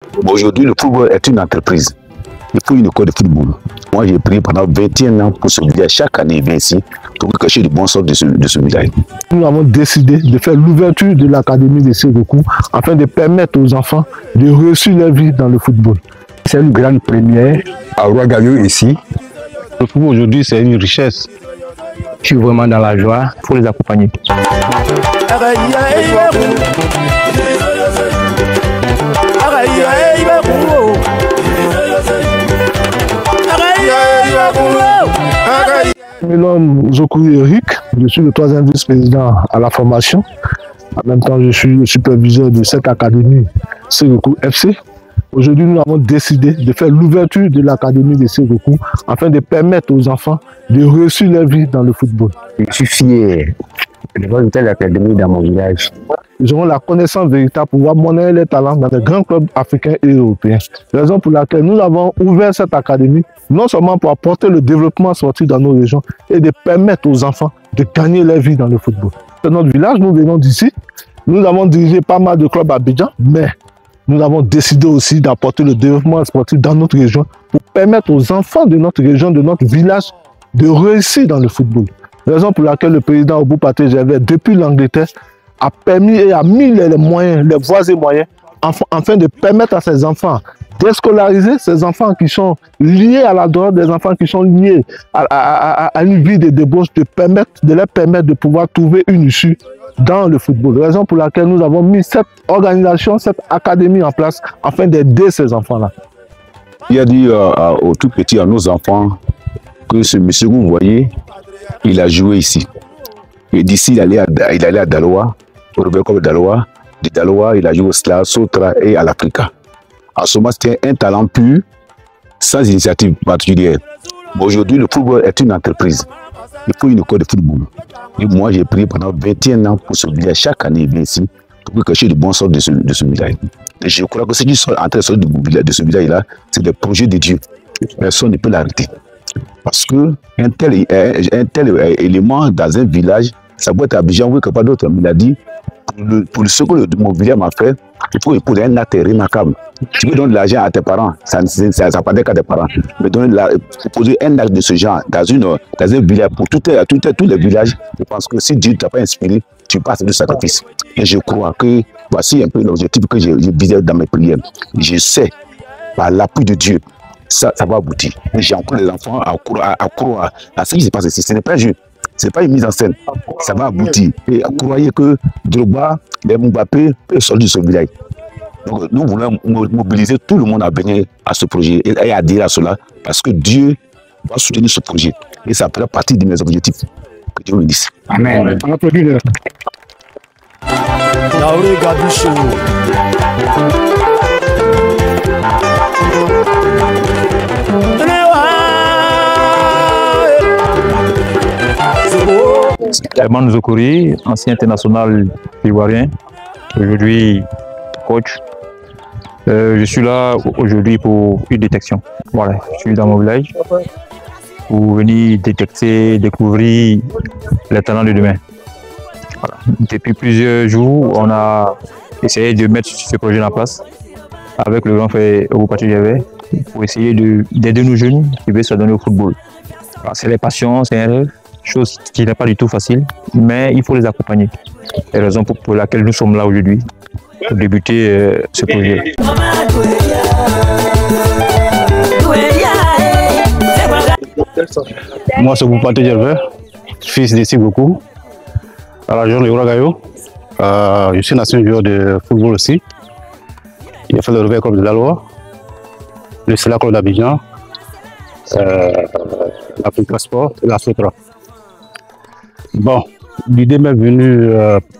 Bon, aujourd'hui, le football est une entreprise. Il faut une école de football. Moi, j'ai prié pendant 21 ans pour ce village. Chaque année, il vient ici pour cacher le bon sort de ce village. Nous avons décidé de faire l'ouverture de l'académie de Ségoku afin de permettre aux enfants de réussir leur vie dans le football. C'est une grande première à Ouagadougou ici. Le football aujourd'hui, c'est une richesse. Je suis vraiment dans la joie. Il faut les accompagner. Je m'appelle Zokouri Eric, je suis le 3e vice-président à la formation. En même temps, je suis le superviseur de cette académie Ségoku FC. Aujourd'hui, nous avons décidé de faire l'ouverture de l'académie de Ségoku afin de permettre aux enfants de réussir leur vie dans le football. Je suis fier de voir une telle académie dans mon village. Ils auront la connaissance véritable pour pouvoir monnayer les talents dans les grands clubs africains et européens. Raison pour laquelle nous avons ouvert cette académie, non seulement pour apporter le développement sportif dans nos régions et de permettre aux enfants de gagner leur vie dans le football. Dans notre village, nous venons d'ici. Nous avons dirigé pas mal de clubs à Abidjan, mais nous avons décidé aussi d'apporter le développement sportif dans notre région pour permettre aux enfants de notre région, de notre village, de réussir dans le football. Raison pour laquelle le président Obou Pathé Gervais, depuis l'Angleterre, a permis et a mis les moyens, les voies et moyens, afin de permettre à ces enfants d'escolariser ces enfants qui sont liés à la drogue, des enfants qui sont liés à une vie de débauche, de leur permettre de pouvoir trouver une issue dans le football. Raison pour laquelle nous avons mis cette organisation, cette académie en place afin d'aider ces enfants-là. Il a dit aux tout petits, à nos enfants, que ce monsieur que vous voyez, il a joué ici. Et d'ici, il allait à Daloa, au Rebelle Club de Daloa. De Daloa, il a joué au SLA, Sotra et à l'Africa. En ce moment, c'était un talent pur, sans initiative particulière. Bon, aujourd'hui, le football est une entreprise. Il faut une école de football. Et moi, j'ai prié pendant 21 ans pour ce village. Chaque année, il vient ici pour cacher le bon sort de ce village. Et je crois que ce qui sont en train de sortir de ce village-là, c'est des projets de Dieu. Personne ne peut l'arrêter. Parce que un tel élément dans un village, ça peut être Abidjan ou quelque part d'autre. Il a dit, pour ce que mon village m'a fait, il faut poser un acte remarquable. Tu peux donner de l'argent à tes parents, ça ne pas qu'à tes parents. Mais poser un acte de ce genre dans un village, pour tous les villages, je pense que si Dieu ne t'a pas inspiré, tu passes du sacrifice. Et je crois que voici un peu l'objectif que j'ai visé dans mes prières. Je sais, par l'appui de Dieu, ça va aboutir. J'ai encore les enfants à croire à ce qui se passe ici. Ce n'est pas un jeu, ce n'est pas une mise en scène. Ça va aboutir. Et croyez que Drogba, les Mbappé peuvent sortir de ce village. Donc nous voulons mobiliser tout le monde à venir à ce projet et à adhérer à cela parce que Dieu va soutenir ce projet. Et ça fera partie de mes objectifs. Que Dieu me dise. Amen. On applaudit le... Herman Zokouri, ancien international ivoirien, aujourd'hui coach. Je suis là aujourd'hui pour une détection. Voilà, je suis dans mon village pour venir détecter, découvrir les talents de demain. Voilà. Depuis plusieurs jours, on a essayé de mettre ce projet en place avec le grand frère Obou Pathé Gervais pour essayer d'aider nos jeunes qui veulent se donner au football. C'est les passions, c'est un rêve. Chose qui n'est pas du tout facile, mais il faut les accompagner. C'est la raison pour laquelle nous sommes là aujourd'hui, pour débuter ce projet. Moi, c'est Obou Pathé Gervais, fils de Ségoku, à la région de Ouagadougou. Je suis un ancien joueur de football aussi. J'ai fait le Rebelle Club de Daloa, le SLA Club d'Abidjan, l'Africa Sport et la Sotra. Bon, l'idée m'est venue,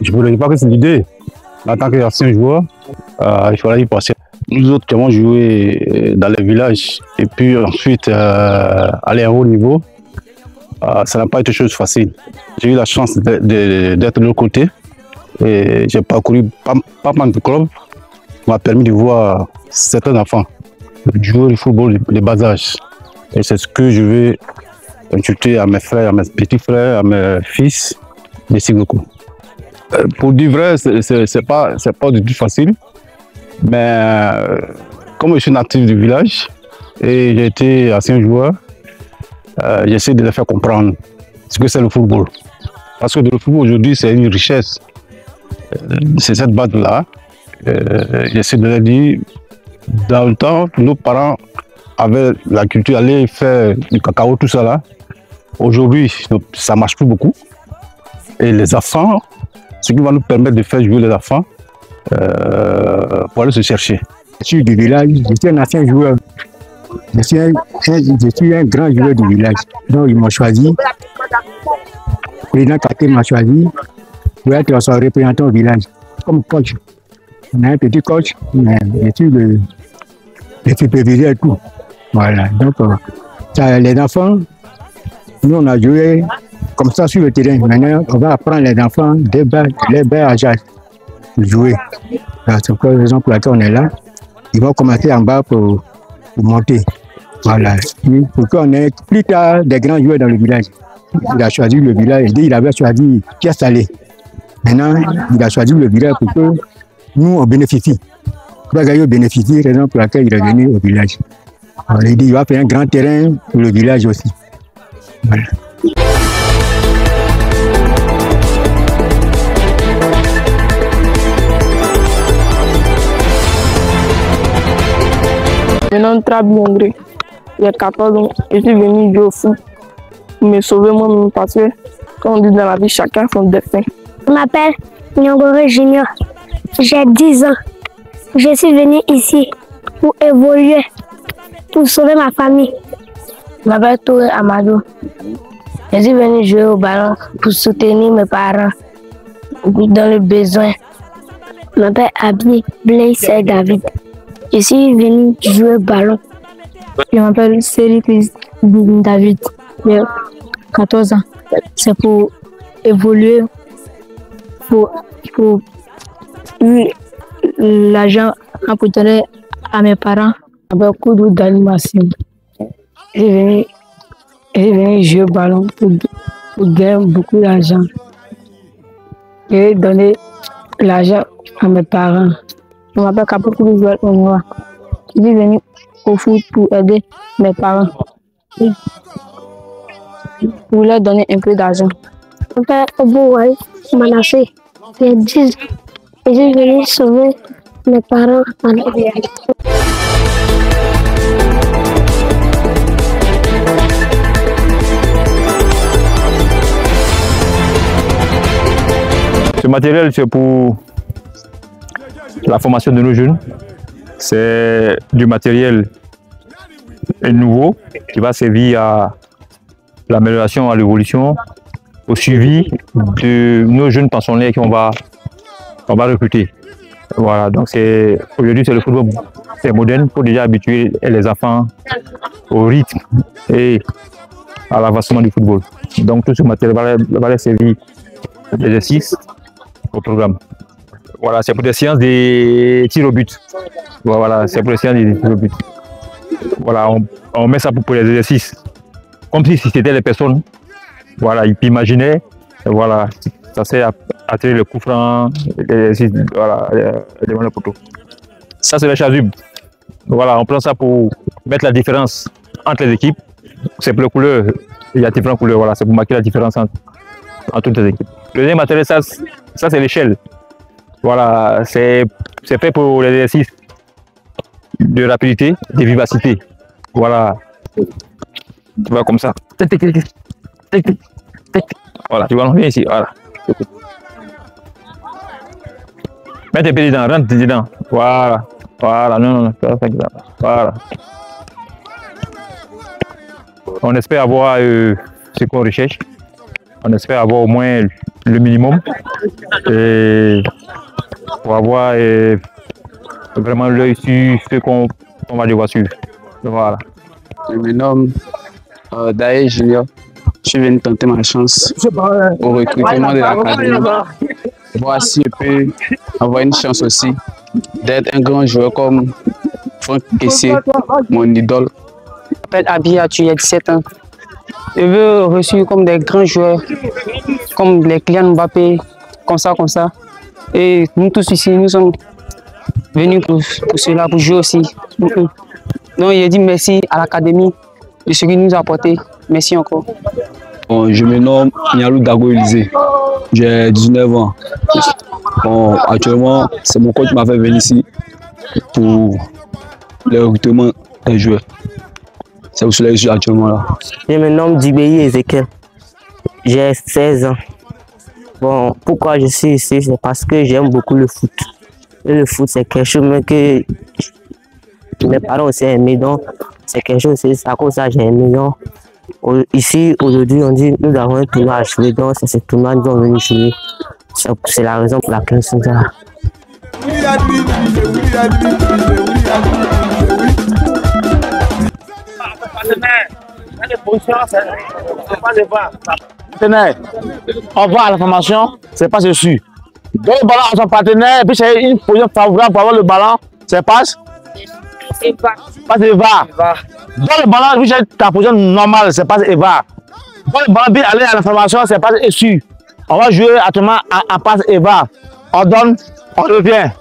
je ne voulais pas que c'est l'idée. En tant qu'ancien joueur, il fallait y passer. Nous autres qui avons joué dans les villages et puis ensuite aller à un haut niveau, ça n'a pas été chose facile. J'ai eu la chance d'être de l'autre côté et j'ai parcouru pas mal de clubs qui m'a permis de voir certains enfants jouer le football de bas âge. Et c'est ce que je vais inculquer à mes frères, à mes petits frères, à mes fils de Ségoku. Pour dire vrai, c'est pas du tout facile, mais comme je suis natif du village et j'ai été ancien joueur, j'essaie de les faire comprendre ce que c'est le football. Parce que le football aujourd'hui, c'est une richesse. C'est cette base-là. J'essaie de leur dire, dans le temps, nos parents avaient la culture d'aller faire du cacao, tout ça là. Aujourd'hui, ça ne marche plus beaucoup. Et les enfants, ce qui va nous permettre de faire jouer les enfants, pour aller se chercher. Je suis du village, je suis un ancien joueur. Je suis un grand joueur du village. Donc ils m'ont choisi. Le président Kaké m'a choisi pour être son représentant au village, comme coach. On a un petit coach, mais je suis le superviseur et tout. Voilà. Donc les enfants, nous on a joué comme ça sur le terrain. Maintenant, on va apprendre les enfants dès les bas âges pour jouer. C'est la raison pour laquelle on est là. Ils vont commencer en bas pour monter. Voilà. Pour qu'on ait plus tard des grands joueurs dans le village. Il a choisi le village. Il avait choisi Pierre Salé. Maintenant, il a choisi le village pour que nous, on bénéficie. Pour que nous bénéficie, raison pour laquelle il est venu au village. Alors, il dit qu'il va faire un grand terrain pour le village aussi. Voilà. Maintenant, très bien gré. Il y a 14 ans, je suis venu jouer au foot pour me sauver moi-même parce que, quand on dit dans la vie, chacun son destin. Je m'appelle Nyongore Junior. J'ai 10 ans. Je suis venu ici pour évoluer, pour sauver ma famille. Je m'appelle Touré Amadou. Je suis venu jouer au ballon pour soutenir mes parents dans le besoin. Je m'appelle Abdi Blaise David. Je suis venu jouer au ballon. Je m'appelle Céline David. J'ai 14 ans. C'est pour évoluer, pour l'argent pour donner à mes parents. Avec beaucoup d'animation. J'ai venu jouer au ballon pour gagner beaucoup d'argent. J'ai donné l'argent à mes parents. Je m'appelle Kapoukou Joël Onwa. Je suis venu au foot pour aider mes parents. Pour leur donner un peu d'argent. Je m'appelle Obouaï Manassé. J'ai 10 ans. Je suis venu sauver mes parents en Algérie. Ce matériel, c'est pour la formation de nos jeunes. C'est du matériel nouveau qui va servir à l'amélioration, à l'évolution, au suivi de nos jeunes pensionnaires qu'on va recruter. Voilà, donc aujourd'hui c'est le football moderne pour déjà habituer les enfants au rythme et à l'avancement du football. Donc tout ce matériel va leur servir d'exercice au programme. Voilà, c'est pour des séances des tirs au but. Voilà, c'est pour les séances des tirs au but. Voilà, on met ça pour les exercices. Comme si c'était les personnes. Voilà, ils imaginaient. Voilà, ça sert à tirer le coup franc, voilà, devant le poteau. Ça, c'est la chasuble. Voilà, on prend ça pour mettre la différence entre les équipes. C'est pour les couleurs. Il y a différentes couleurs. Voilà, c'est pour marquer la différence entre toutes les équipes. Le deuxième matériel, ça c'est l'échelle. Voilà, c'est fait pour les exercices de rapidité, de vivacité. Voilà. Tu vois comme ça. Voilà, tu vois, on vient ici. Voilà. Mets tes pieds dedans, rentre dedans. Voilà. Voilà, non. Voilà. On espère avoir ce qu'on recherche. On espère avoir au moins le minimum. Et pour avoir vraiment l'œil sur ce qu'on va devoir suivre. Voilà. Je me nomme Daïe Junior. Je suis venu tenter ma chance au recrutement de l'académie. Voir si je peux avoir une chance aussi d'être un grand joueur comme Franck Kessié, mon idole. Je m'appelle Abia, tu as 17 ans. Je veux reçu comme des grands joueurs, comme les Kylian Mbappé, comme ça. Et nous tous ici, nous sommes venu pour cela, pour jouer aussi. Donc, il a dit merci à l'académie de ce qu'il nous a apporté. Merci encore. Bon, je me nomme Nialou Dago Élysée. J'ai 19 ans. Bon, actuellement, c'est mon coach qui m'a fait venir ici pour le recrutement des joueurs. C'est pour cela que je suis actuellement là. Je me nomme Dibéi Ezekiel. J'ai 16 ans. Bon, pourquoi je suis ici, c'est parce que j'aime beaucoup le foot. Et le foot, c'est quelque chose que mes parents aussi aiment. Donc, c'est quelque chose, c'est à cause de ça que j'ai aimé. Donc, ici, aujourd'hui, on dit nous avons un tournoi à jouer. Donc, c'est ce tournoi que nous sommes venus jouer. C'est la raison pour laquelle nous sommes là. On va à la formation, c'est pas dessus. Donne le ballon à son partenaire, puis c'est une position favorable pour avoir le ballon, c'est passe. Passe et va. Donne le ballon, puis c'est ta position normale, c'est passe et va. Donne le ballon, puis aller à la formation, c'est passe et su. On va jouer actuellement à passe et va. On donne, on revient.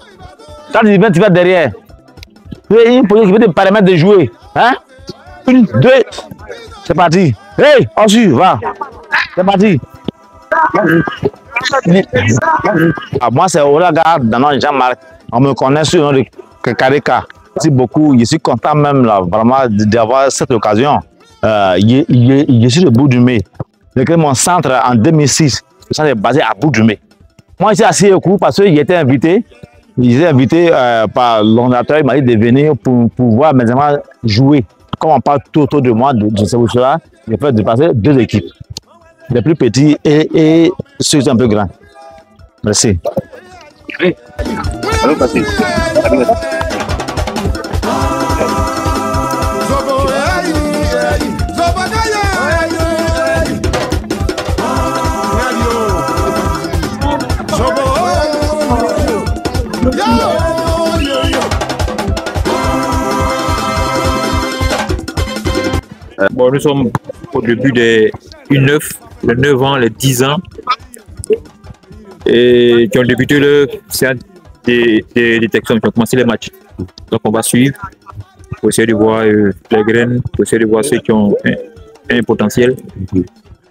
Quand tu viens, tu vas derrière. Puis une position qui peut te permettre de jouer. Hein? 1, 2, c'est parti. Hey, on suit, va. C'est parti. Moi, c'est Olaga dans Jean-Marc. On me connaît sur le nom de Kareka. Merci beaucoup. Je suis content même là, vraiment d'avoir cette occasion. Je suis le Bout-du-Mai. J'ai créé mon centre en 2006. Le centre est basé à Bout-du-Mai. Moi, je suis assis au parce qu'il était invité. Il était invité par l'ordinateur. Il m'a dit de venir pour pouvoir maintenant jouer. Comme on parle tout autour de moi de ce là, j'ai fait dépasser 2 équipes. Les plus petits et ceux qui sont un peu grands. Merci. Allons passer. Bon, nous sommes au début des U9, les 9 ans, les 10 ans, et qui ont débuté le séance des détections, qui ont commencé les matchs. Donc on va suivre pour essayer de voir les graines, pour essayer de voir ceux qui ont un potentiel.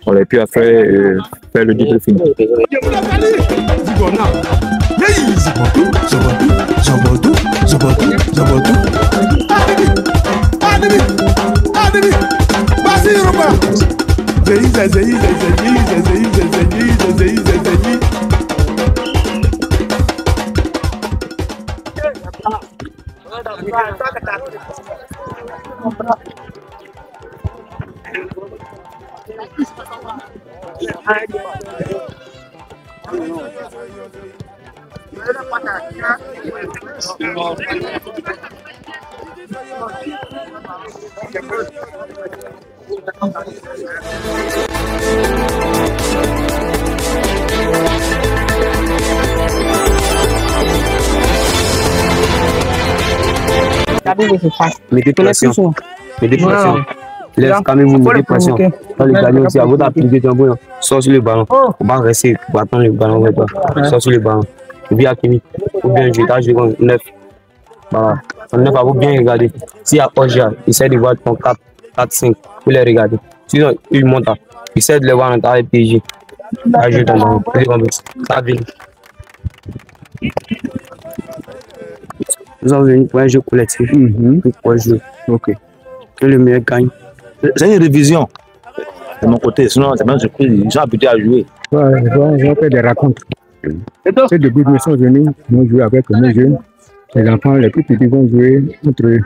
On a pu faire le débriefing. Mes dépressions. Laisse quand même une dépression. Quand le gardien aussi, avant d'appliquer ton ballon, sort sur le ballon. On va rester pour attendre le ballon avec toi. Sort sur le ballon. Ou bien Akimi, ou bien je t'ai joué 9. Voilà. Ton 9, il faut bien regarder. S'il y a Oja, essaie de voir ton 4, 5 pour les regarder. Sinon, il monte. Essaie de les voir dans ta RPG. Ajoute ton ballon. Ça vient. Nous sommes venus pour un jeu collectif. Pour jouer. Ok. Que le meilleur gagne. C'est une révision de mon côté, sinon c'est même surprise, ils sont habitués à jouer. Ouais, ils ont fait des rencontres. C'est depuis que nous sommes venus, nous jouons avec nos jeunes. Les enfants, les plus petits vont jouer entre eux.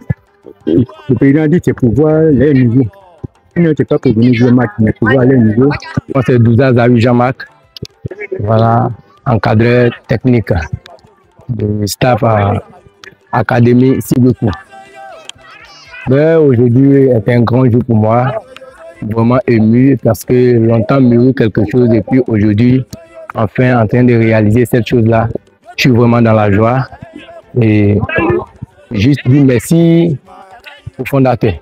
Le président dit que c'est pour voir les niveaux. Il n'était pas pour venir jouer match, mais pour voir les niveaux. Moi, c'est Douza Zawi Jean-Marc. Voilà, encadreur technique de staff à Académie Sigoku. Aujourd'hui est un grand jour pour moi, vraiment ému parce que longtemps mûri quelque chose et puis aujourd'hui, enfin en train de réaliser cette chose-là. Je suis vraiment dans la joie et juste dire merci au fondateur.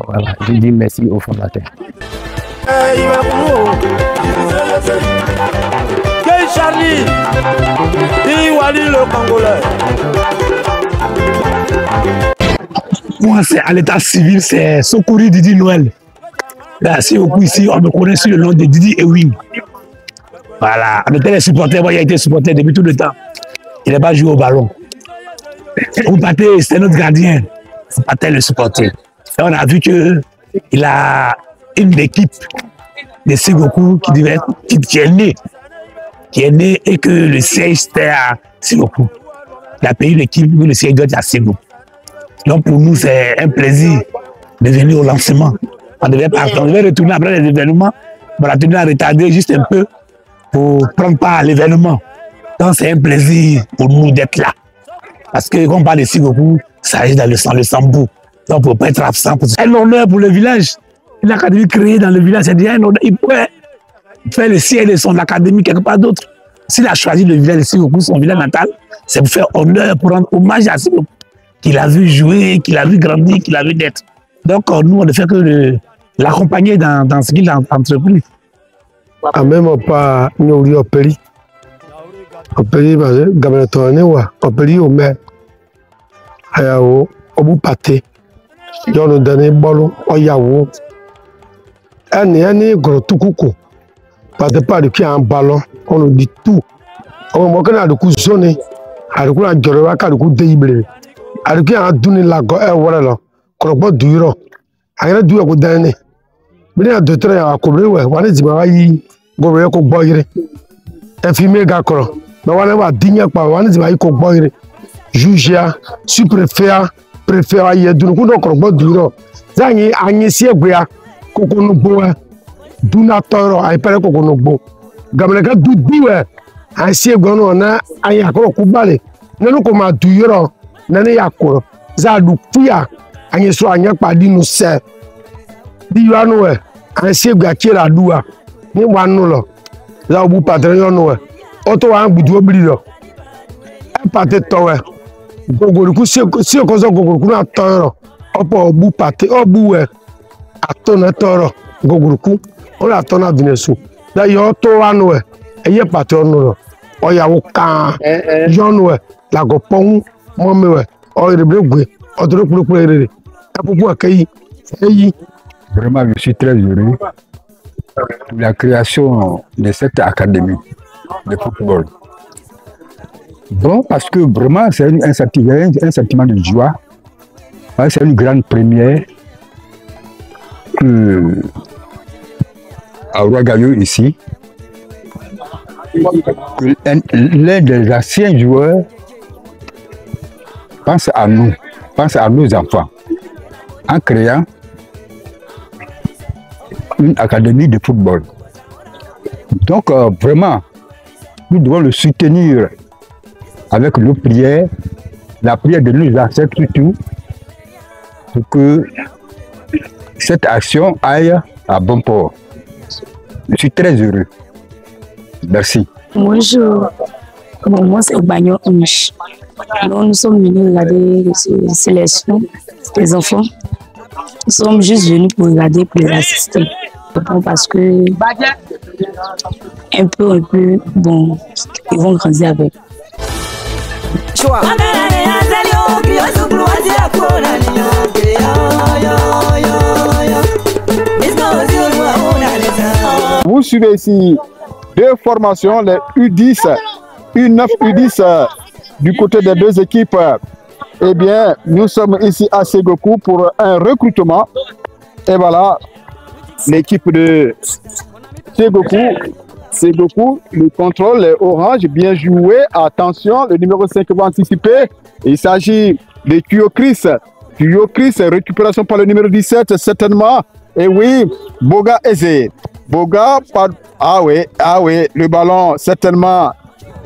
Voilà, je dis merci au fondateur. Charlie, Iwali le Congolais. Moi, c'est à l'état civil, c'est Sokori Didi Noël. Là, si au coup ici, on me connaît sous le nom de Didi Ewing. Voilà, on était les supporters, moi, il a été supporter depuis tout le temps. Il n'a pas joué au ballon. Oupaté, c'était notre gardien. Oupaté, le supporter. Et on a vu qu'il a une équipe de Sigoku qui est né et que le siège était à Sigoku. Il a payé l'équipe, le siège doit être à Sigoku. Donc pour nous, c'est un plaisir de venir au lancement. On devait retourner après les événements, mais on a tenu à retarder juste un peu pour prendre part à l'événement. Donc c'est un plaisir pour nous d'être là. Parce que quand on parle de Sigoku, ça agit dans le Sambou. Donc on ne peut pas être absent. C'est un honneur pour le village. Une académie créée dans le village, c'est déjà un honneur. Il pourrait faire le siège de son académie quelque part d'autre. S'il a choisi le village de Sigoku, son village natal, c'est pour faire honneur, pour rendre hommage à Sigoku, qu'il a vu jouer, qu'il a vu grandir, qu'il a vu naître. Donc nous, on ne fait que l'accompagner dans ce qu'il a entrepris. Même pas nous au pays. Au pays, au pays, au maire. Au bout pâté. Ils ont donné ballon au Yahoo. Un gros tout coucou. Parce que pas de qui a un ballon, on nous dit tout. On m'a dit coup sonné. À le coup, on a dit que le coup déiblé. À le coup, on a donné la go, voilà. Qu'on pas dur. À la dur, on a donné. Mais il y a 2 trains à couvrir, ouais. On a dit, bah, il y a un boy. Infirmier, gars, quoi. Mais on a dit, digne, quoi. On a dit, bah, il y a un boy. Juge, sous-préfet, préfet, il y a deux coups, on pas dur. Ça y est, Agnès, Kokonobo, Dunatoro, I pere Kokonobo. Gameleka du diwe, I see gono na ayakoro kubale. Nanu koma duyoro, nane yakoro. Za du fuya, anyeso anyakpa di no se. Di yanu we, I see gakira dua. Ni wanu lo. Za obu patre yonu we. Oto wa budu obli lo. E pate to we. Gogoruku si okozo gogoruku na toro. Opo obu pate, obu we. Atona toro goguruku o la tona binesu da yo to anu e eye pate onu o ya wo kan yonu e la go pon mo mewe o rebregwe o dro kpukpu erere apupu akayi eyi. Vraiment, je suis très heureux pour la création de cette académie de football. Bon, parce que vraiment c'est un sentiment de joie, c'est une grande première à Ouagadougou ici, l'un des anciens joueurs pense à nous, pense à nos enfants, en créant une académie de football. Donc vraiment, nous devons le soutenir avec nos prières, la prière de nos ancêtres surtout, pour que cette action aille à bon port. Je suis très heureux. Merci. Bonjour. Moi, c'est Bagnon Onich. Nous sommes venus regarder les sélections des enfants. Nous sommes juste venus pour regarder, pour les assister. Parce que, un peu, bon, ils vont grandir avec. Vous suivez ici 2 formations, les U10, U9, U10 du côté des 2 équipes. Eh bien, nous sommes ici à Sigoku pour un recrutement. Et voilà, l'équipe de Sigoku, le contrôle est orange, bien joué. Attention, le numéro 5 va anticiper. Il s'agit de Tuyo Chris. Tuyo Chris, récupération par le numéro 17, certainement. Et oui, Boga Eze. Boga, ah oui, le ballon certainement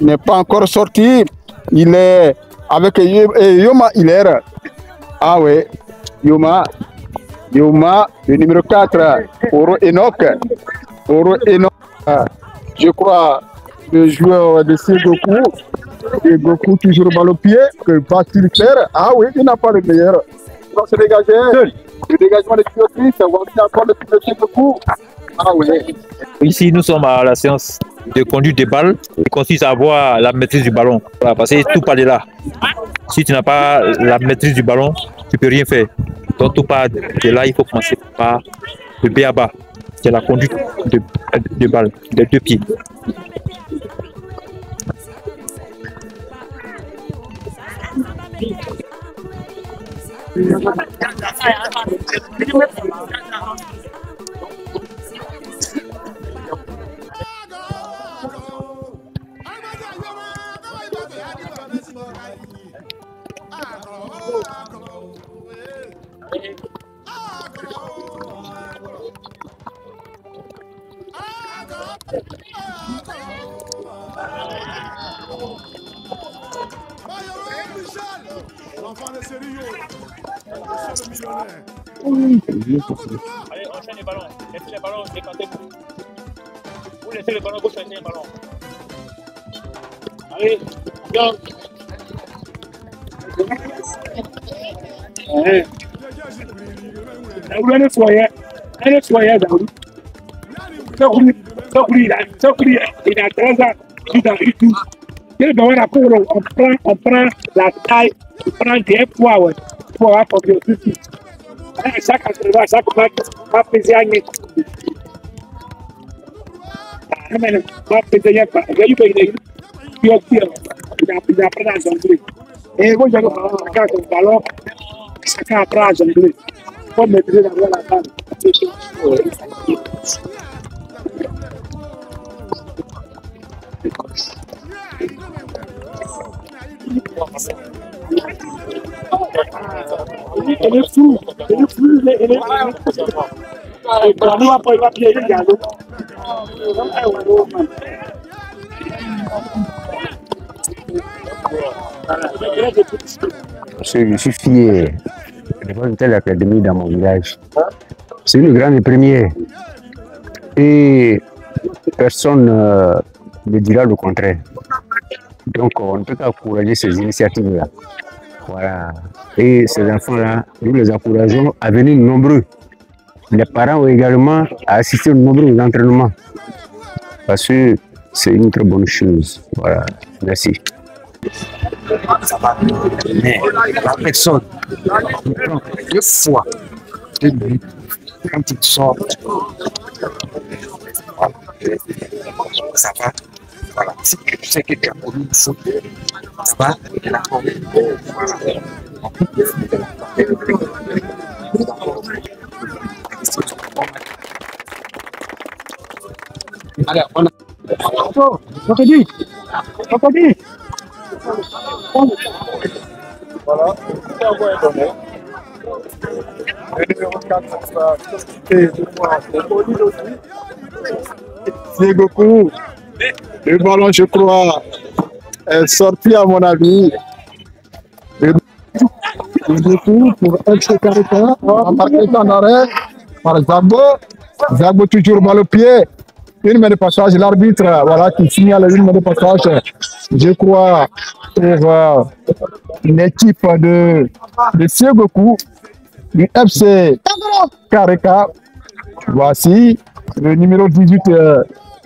n'est pas encore sorti. Il est avec Yoma Hilaire. Ah oui, Yoma, le numéro 4, Oro Enoch. Je crois, le joueur de Sigoku, toujours balle au pied, que va-t-il faire? Ah oui, il n'a pas le meilleur. Il va se dégager. Le dégagement de Tuyo Chris, voici encore le Sigoku. Ah oui. Ici, nous sommes à la séance de conduire des balles, il consiste à avoir la maîtrise du ballon. Voilà, parce que tout part de là. Si tu n'as pas la maîtrise du ballon, tu ne peux rien faire. Donc tout part de là, il faut commencer par le B à bas. C'est la conduite de balles, des deux pieds. Allez, enchaîne les ballons. Laissez les ballons, décantez-vous. Vous laissez les ballons, vous chaînez les ballons. Allez, viens. Daoud, un nettoyeur, Daoud. Il a 13 ans, il a eu tout. On prend la taille, on prend des poids, ouais, pour avoir pour le tout. Chaque entraîneur, chaque match, va peser un net. Va peser un net. Il apprend à jongler. Et moi, j'ai un ballon, chacun apprend à jongler. Il faut maîtriser d'abord la balle. Elle est fou, Je suis fier d'avoir une telle académie dans mon village. C'est une grande première. Et personne ne dira le contraire. Donc on ne peut qu'encourager ces initiatives-là. Voilà. Et ces enfants-là, nous les encourageons à venir nombreux. Les parents ont également à assister nombreux aux entraînements. Parce que c'est une très bonne chose. Voilà. Merci. Ça va. Mais la personne prend 2 fois 2 minutes quand il sort. Voilà. Ça va. Voilà. Si tu sais que tu as connu le foot, ça va. Allez, on a. Voilà. Le numéro 4, c'est Goku. Le ballon, je crois, est sorti à mon avis. Goku pour FC Carita. Marqué en arrêt par Zagbo. Zagbo toujours mal au pied. Une main de passage, l'arbitre, voilà, qui signale une main de passage, je crois, pour une équipe de Segoku, du FC Kareka. Voici le numéro 18,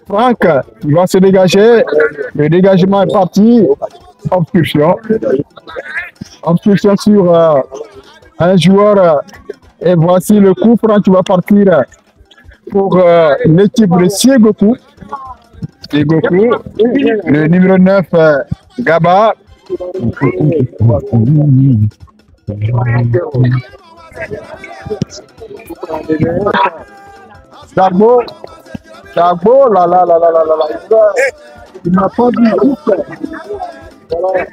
Franck, qui va se dégager. Le dégagement est parti. Obstruction. Obstruction sur un joueur. Et voici le coup franc qui va partir pour l'équipe de Segoku. Segoku, le numéro 9, Gaba. Darbo, il n'a pas dit ouf. Voilà.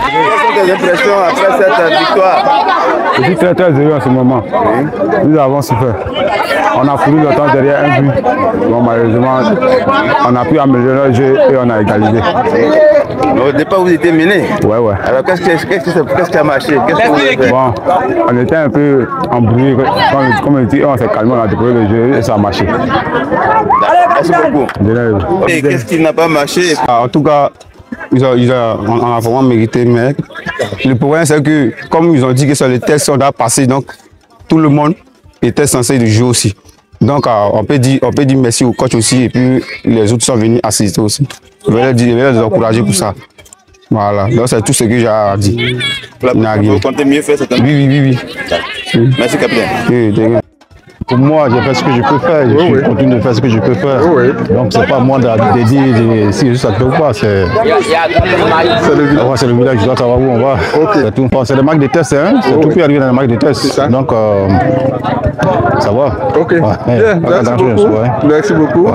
sont tes impressions après cette victoire? Je suis très heureux en ce moment. Nous avons souffert. On a couru le temps derrière un but. Bon, malheureusement, on a pu améliorer le jeu et on a égalisé. Au départ, vous étiez mené. Ouais. Alors, qu'est-ce qui a marché? Bon, on était un peu embrouillé. Comme on dit, on s'est calmé, on a découvert le jeu et ça a marché. Merci beaucoup. Et qu'est-ce qui n'a pas marché? En tout cas, on a vraiment mérité, mais le problème c'est que comme ils ont dit que sur les tests on a passé, donc tout le monde était censé jouer aussi. Donc on peut dire merci au coach aussi et puis les autres sont venus assister aussi. Je vais les encourager pour ça. Voilà, donc c'est tout ce que j'ai à dire. Vous comptez mieux faire cette année? Oui. Merci capitaine. Pour moi, j'ai fait ce que je peux faire, je continue de faire ce que je peux faire. Donc c'est pas moi de dire si ça te plaît ou pas, c'est le village, je dois savoir où on va. C'est tout. C'est des marques de tests, hein? C'est tout peut arriver dans les marques de tests. Donc ça va. Ok. Merci beaucoup.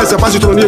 C'est pas citronnier.